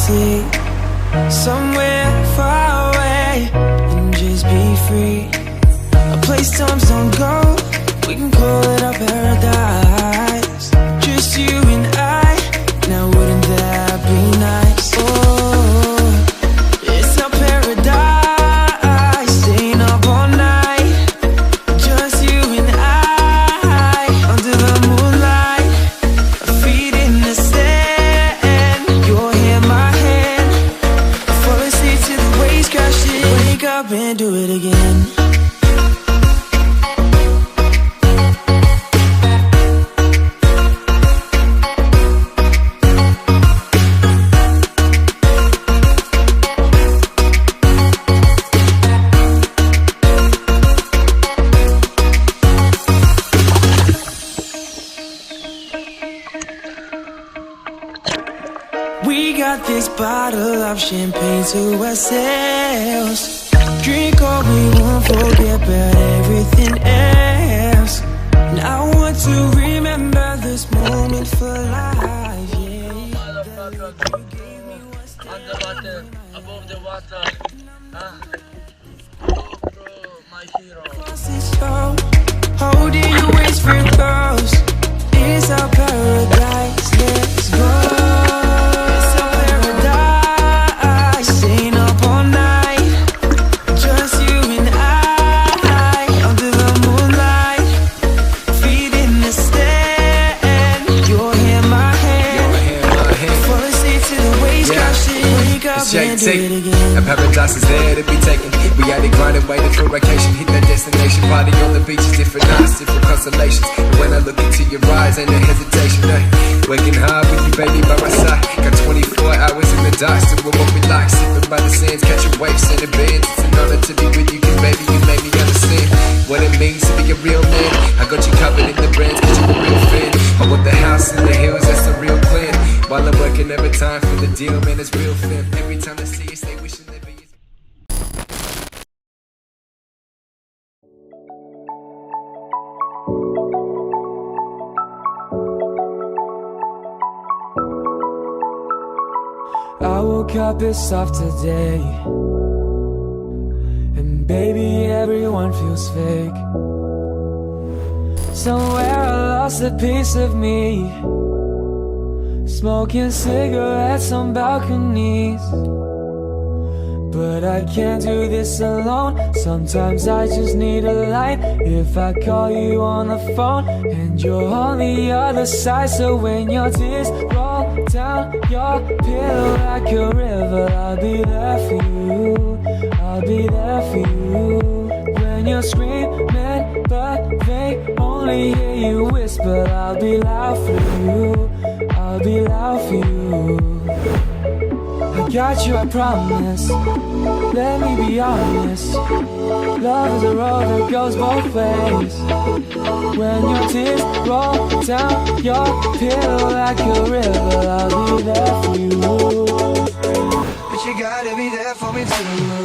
see somewhere far away and just be free. A place times don't go, we can call it our paradise. Just you and I, now wouldn't that be nice? Oh, it's our paradise, staying up all night. Just you and I, under the moonlight, our feet in the sand, your hand, my hand, fall asleep to the waves crashing. Wake up and do it again. We got this bottle of champagne to ourselves. Drink all we want, forget about everything else. And I want to remember this moment for life. Yeah, Underwater, above the water. Oh, bro, my hero. Holding your waist for close. It's our paradise. Let's go. A paradise is there to be taken. We had it grinding, waiting for vacation. Hit that destination, party on the beaches. Different nights, different constellations. And when I look into your eyes, ain't no hesitation. Working hard with you, baby, by my side. Got 24 hours in the dark, still with what we like. Sipping by the sands, catching waves, sending bands. It's an honor to be with you, cause baby, you made me understand what it means to be a real man. I got you covered in the brands, cause you're a real fan. I want the house in the hills, that's the real plan. While I'm working every time for the deal, man, it's real fam. Every time I see you, stay wishing that be. I woke up pissed off today, and baby, everyone feels fake. Somewhere I lost a piece of me, smoking cigarettes on balconies. But I can't do this alone. Sometimes I just need a light. If I call you on the phone and you're on the other side, so when your tears roll down your pillow like a river, I'll be there for you, I'll be there for you. When you're screaming but they only hear you whisper, I'll be loud for you, I'll be loud for you. I got you, I promise. Let me be honest. Love is a road that goes both ways. When your tears roll down your pillow like a river, I'll be there for you. But you gotta be there for me too.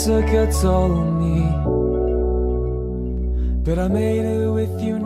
Took a toll on me, but I made it with you